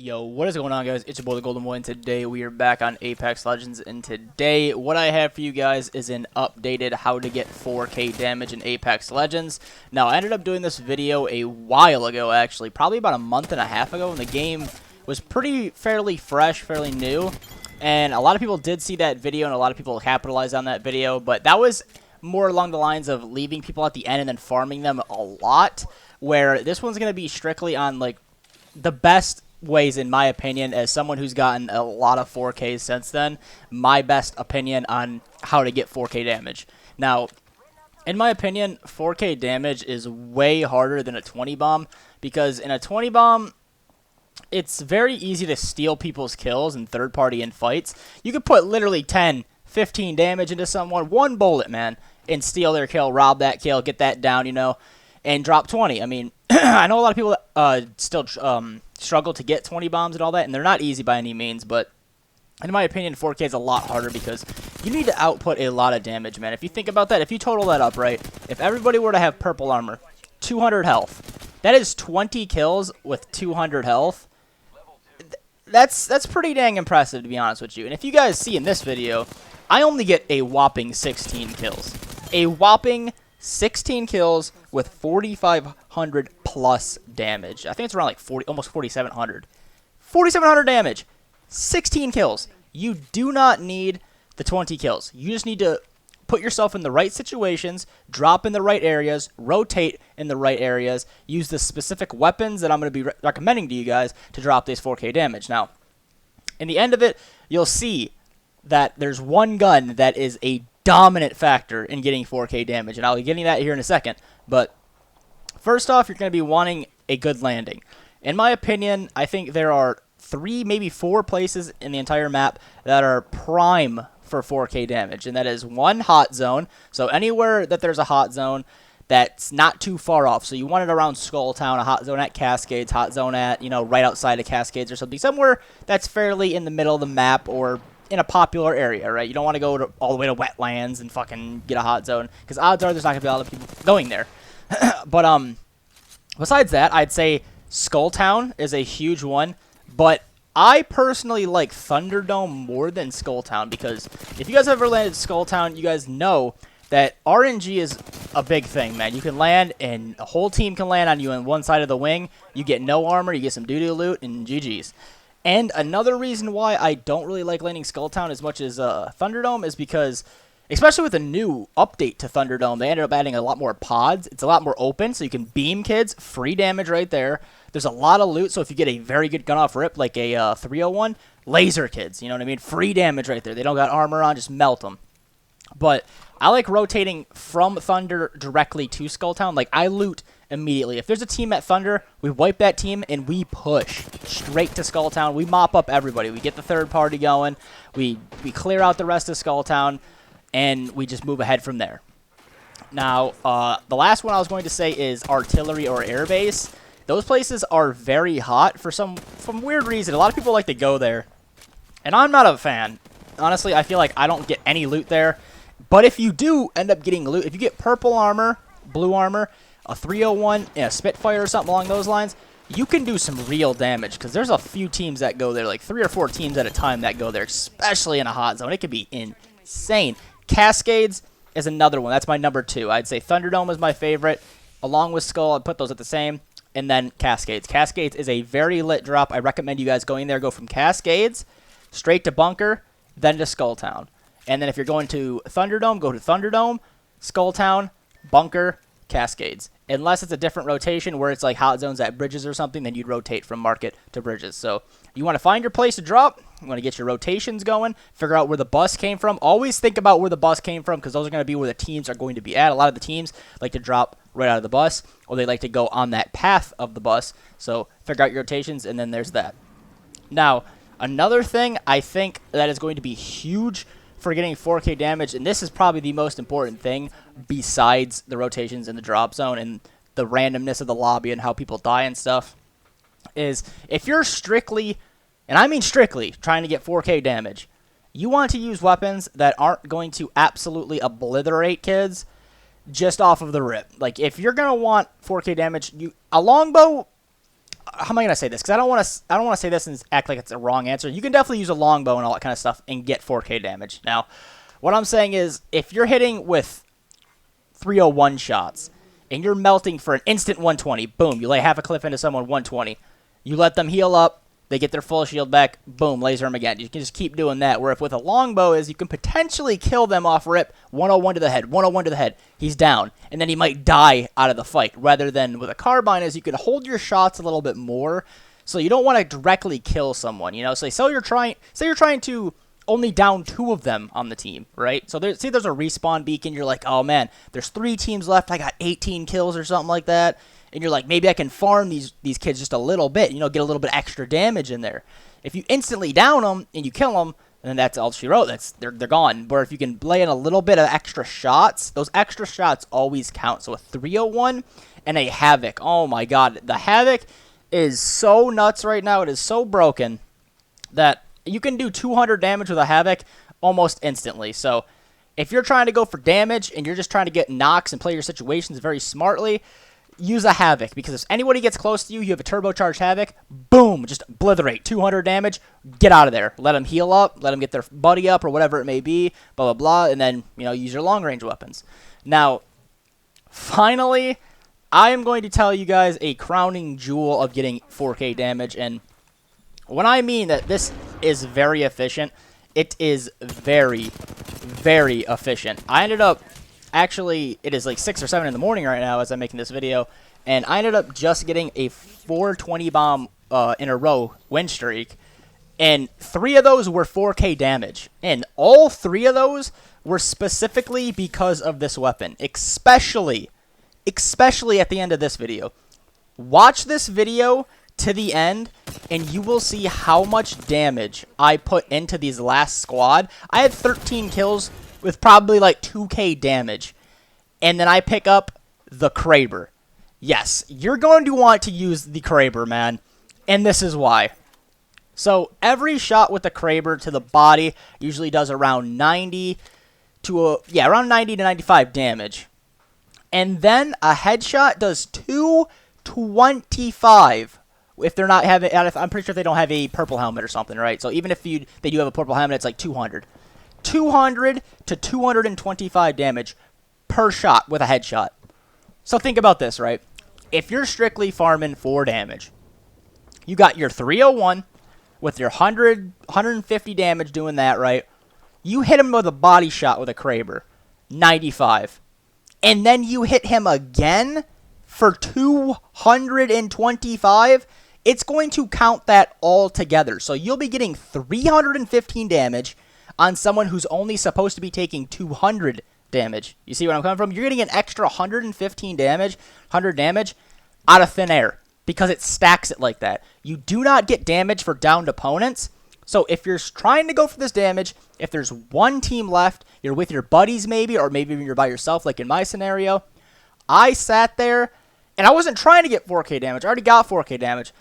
Yo, what is going on, guys? It's your boy, the Golden Boy, and today we are back on Apex Legends, and today what I have for you guys is an updated how to get 4K damage in Apex Legends. Now, I ended up doing this video a while ago, actually, probably about a month and a half ago, when the game was fairly fresh, fairly new, and a lot of people did see that video, and a lot of people capitalized on that video, but that was more along the lines of leaving people at the end and then farming them a lot, where this one's going to be strictly on, like, the best ways, in my opinion, as someone who's gotten a lot of 4Ks since then, my best opinion on how to get 4K damage. Now, in my opinion, 4K damage is way harder than a 20 bomb, because in a 20 bomb, it's very easy to steal people's kills in third party in fights. You could put literally 10, 15 damage into someone, one bullet, man, and steal their kill, rob that kill, get that down, you know, and drop 20. I mean, I know a lot of people still struggle to get 20 bombs and all that, and they're not easy by any means, but in my opinion, 4K is a lot harder because you need to output a lot of damage, man. If you think about that, if you total that up, right, if everybody were to have purple armor, 200 health, that is 20 kills with 200 health. That's pretty dang impressive, to be honest with you. And if you guys see in this video, I only get a whopping 16 kills. A whopping 16 kills with 4,500 plus damage. I think it's around like almost 4,700. 4,700 damage. 16 kills. You do not need the 20 kills. You just need to put yourself in the right situations, drop in the right areas, rotate in the right areas, use the specific weapons that I'm going to be recommending to you guys to drop this 4K damage. Now, in the end of it, you'll see that there's one gun that is a dominant factor in getting 4K damage, and I'll be getting that here in a second. But first off, you're going to be wanting a good landing. In my opinion, I think there are 3, maybe 4 places in the entire map that are prime for 4K damage, and that is 1, hot zone. So anywhere that there's a hot zone that's not too far off. So you want it around Skull Town, a hot zone at Cascades, hot zone at, you know, right outside of Cascades or something. Somewhere that's fairly in the middle of the map or in a popular area, right? You don't want to go all the way to wetlands and fucking get a hot zone, because odds are there's not going to be a lot of people going there. But besides that, I'd say Skull Town is a huge one, but I personally like Thunderdome more than Skull Town, because if you guys have ever landed Skull Town, you guys know that RNG is a big thing, man. You can land, and a whole team can land on you on one side of the wing. You get no armor, you get some doo-doo loot, and GG's. And another reason why I don't really like landing Skull Town as much as Thunderdome is because, especially with a new update to Thunderdome, they ended up adding a lot more pods. It's a lot more open, so you can beam kids, free damage right there. There's a lot of loot, so if you get a very good gun off rip, like a 301, laser kids, you know what I mean? Free damage right there. They don't got armor on, just melt them. But I like rotating from Thunder directly to Skull Town. Like, I loot immediately. If there's a team at Thunder, we wipe that team and we push straight to Skull Town. We mop up everybody. We get the third party going. We clear out the rest of Skull Town, and we just move ahead from there. Now, the last one I was going to say is artillery or airbase. Those places are very hot for some weird reason. A lot of people like to go there, and I'm not a fan. Honestly, I feel like I don't get any loot there. But if you do end up getting loot, if you get purple armor, blue armor, a 301, and a Spitfire or something along those lines, you can do some real damage, because there's a few teams that go there, like 3 or 4 teams at a time that go there, especially in a hot zone. It can be insane. Cascades is another one. That's my number 2. I'd say Thunderdome is my favorite. Along with Skull, I'd put those at the same. And then Cascades. Cascades is a very lit drop. I recommend you guys going there. Go from Cascades straight to Bunker, then to Skull Town. And then if you're going to Thunderdome, go to Thunderdome, Skull Town, Bunker, Cascades. Unless it's a different rotation where it's like hot zones at bridges or something, then you'd rotate from market to bridges. So you want to find your place to drop. You want to get your rotations going. Figure out where the bus came from. Always think about where the bus came from, because those are going to be where the teams are going to be at. A lot of the teams like to drop right out of the bus, or they like to go on that path of the bus. So figure out your rotations, and then there's that. Now, another thing I think that is going to be huge for getting 4K damage, and this is probably the most important thing besides the rotations in the drop zone and the randomness of the lobby and how people die and stuff, is if you're strictly, and I mean strictly, trying to get 4K damage, you want to use weapons that aren't going to absolutely obliterate kids just off of the rip. Like, if you're going to want 4K damage, a longbow how am I gonna say this? Because I don't want to say this and act like it's a wrong answer. You can definitely use a longbow and all that kind of stuff and get 4K damage. Now, what I'm saying is, if you're hitting with 301 shots and you're melting for an instant 120, boom, you lay half a clip into someone 120. You let them heal up, they get their full shield back, boom, laser them again. You can just keep doing that. Where if with a longbow is you can potentially kill them off rip, 101 to the head, 101 to the head, he's down, and then he might die out of the fight. Rather than with a carbine is you can hold your shots a little bit more, so you don't want to directly kill someone, you know. So say you're trying to only down 2 of them on the team, right? So there's a respawn beacon, you're like, oh man, there's 3 teams left, I got 18 kills or something like that. And you're like, maybe I can farm these kids just a little bit, you know, get a little bit extra damage in there. If you instantly down them and you kill them, then that's all she wrote. They're gone. But if you can lay in a little bit of extra shots, those extra shots always count. So a 301 and a Havoc. Oh my god, the Havoc is so nuts right now. It is so broken that you can do 200 damage with a Havoc almost instantly. So if you're trying to go for damage and you're just trying to get knocks and play your situations very smartly, use a Havoc, because if anybody gets close to you, you have a turbocharged Havoc, boom, just obliterate, 200 damage, get out of there. Let them heal up, let them get their buddy up, or whatever it may be, blah, blah, blah, and then, you know, use your long-range weapons. Now, finally, I am going to tell you guys a crowning jewel of getting 4K damage, and when I mean that this is very efficient, it is very, very efficient. I ended up... Actually, it is like 6 or 7 in the morning right now as I'm making this video, and I ended up just getting a 420 bomb in a row win streak, and 3 of those were 4K damage, and all 3 of those were specifically because of this weapon, especially at the end of this video. Watch this video to the end, and you will see how much damage I put into these last squad. I had 13 kills with probably like 2K damage. And then I pick up the kraber. Yes, you're going to want to use the kraber, man. And this is why. So every shot with the kraber to the body usually does around 90 to around 90 to 95 damage. And then a headshot does 225 if they're not having, I'm pretty sure if they don't have a purple helmet or something, right? So even if they do have a purple helmet, it's like 200. 200 to 225 damage per shot with a headshot. So think about this, right? If you're strictly farming 4 damage, you got your 301 with your 150 damage doing that, right? You hit him with a body shot with a kraber, 95. And then you hit him again for 225. It's going to count that all together. So you'll be getting 315 damage on someone who's only supposed to be taking 200 damage. You see where I'm coming from? You're getting an extra 115 damage, 100 damage out of thin air because it stacks it like that. You do not get damage for downed opponents. So if you're trying to go for this damage, if there's one team left, you're with your buddies maybe, or maybe you're by yourself like in my scenario. I sat there and I wasn't trying to get 4K damage. I already got 4K damage.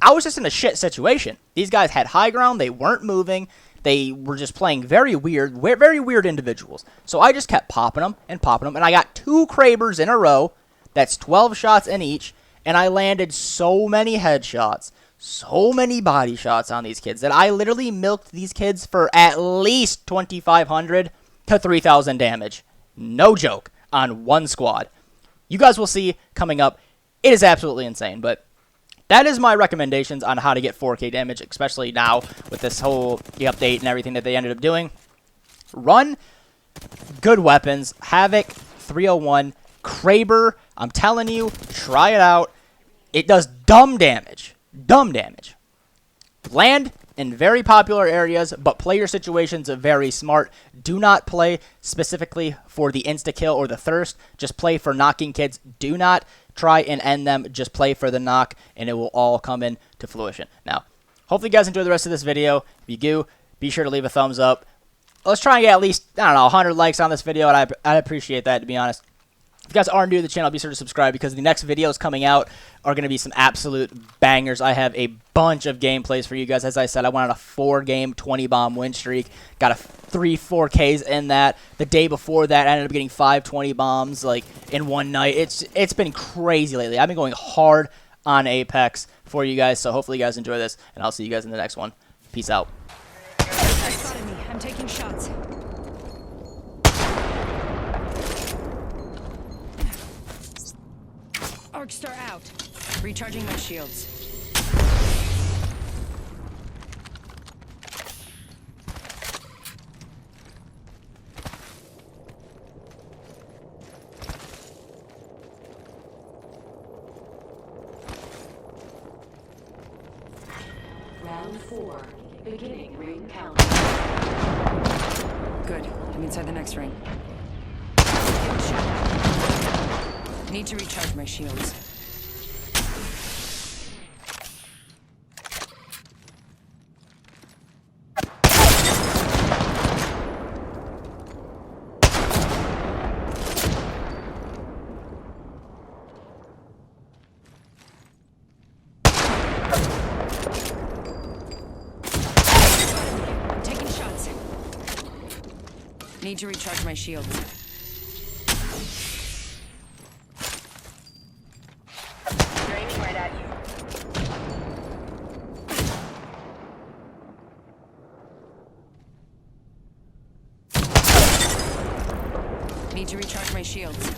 I was just in a shit situation. These guys had high ground. They weren't moving. They were just playing very weird individuals. So I just kept popping them, and I got 2 krabers in a row. That's 12 shots in each, and I landed so many headshots, so many body shots on these kids that I literally milked these kids for at least 2,500 to 3,000 damage. No joke, on one squad. You guys will see coming up. It is absolutely insane, but that is my recommendations on how to get 4K damage, especially now with this whole update and everything that they ended up doing. Run good weapons. Havoc, 301, kraber. I'm telling you, try it out. It does dumb damage. Dumb damage. Land in very popular areas, but play your situations very smart. Do not play specifically for the insta-kill or the thirst. Just play for knocking kids. Do not try and end them. Just play for the knock, and it will all come into fruition. Now, hopefully you guys enjoy the rest of this video. If you do, be sure to leave a thumbs up. Let's try and get at least, I don't know, 100 likes on this video, and I'd appreciate that, to be honest. If you guys are new to the channel, be sure to subscribe, because the next videos coming out are going to be some absolute bangers. I have a bunch of gameplays for you guys. As I said, I went on a 4-game, 20-bomb win streak. Got a 3-4Ks in that. The day before that, I ended up getting 5 20 bombs like in one night. It's been crazy lately. I've been going hard on Apex for you guys. So hopefully you guys enjoy this, and I'll see you guys in the next one. Peace out. They spotted me. I'm taking shots. Arc star out. Recharging my shields. Round 4, beginning ring count. Good. I'm inside the next ring. Getting shot. Need to recharge my shields. Need to recharge my shields. They're aiming right at you. Need to recharge my shields.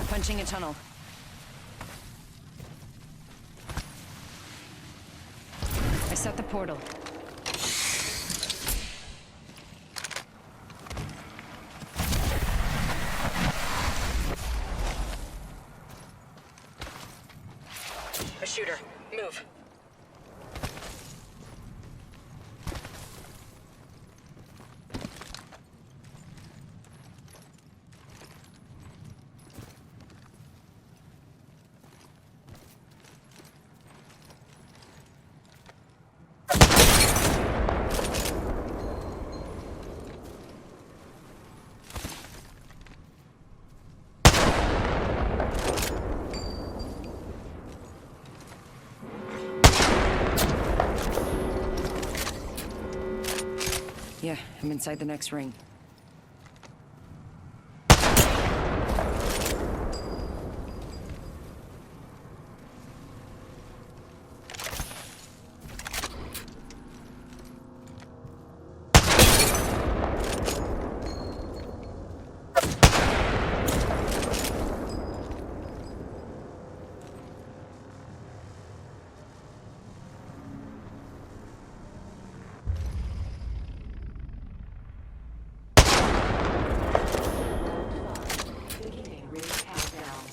Punching a tunnel. I set the portal. A shooter. Move. Yeah, I'm inside the next ring. Beginning ring countdown.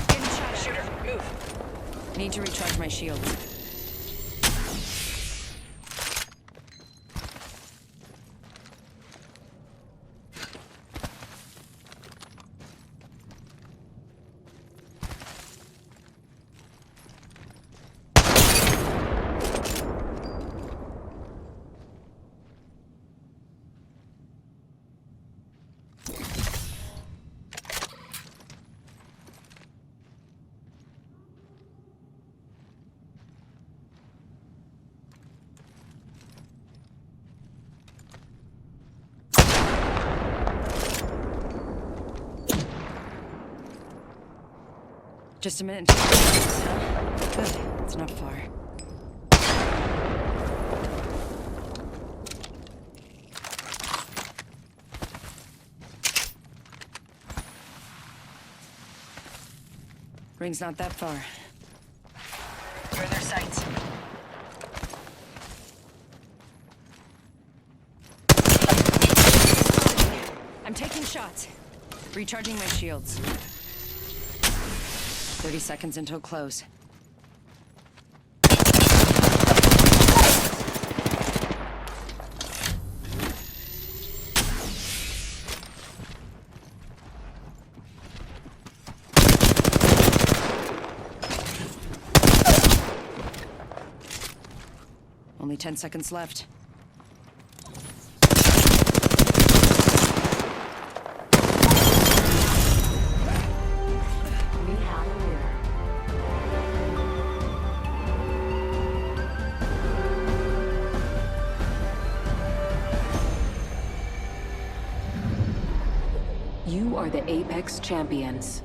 Getting shot at. Shooter. Move. Need to recharge my shields. Just a minute. Good. It's not far. Ring's not that far. You're in their sights. I'm taking shots. Recharging my shields. 30 seconds until close. Only 10 seconds left. We have a winner. You are the Apex champions.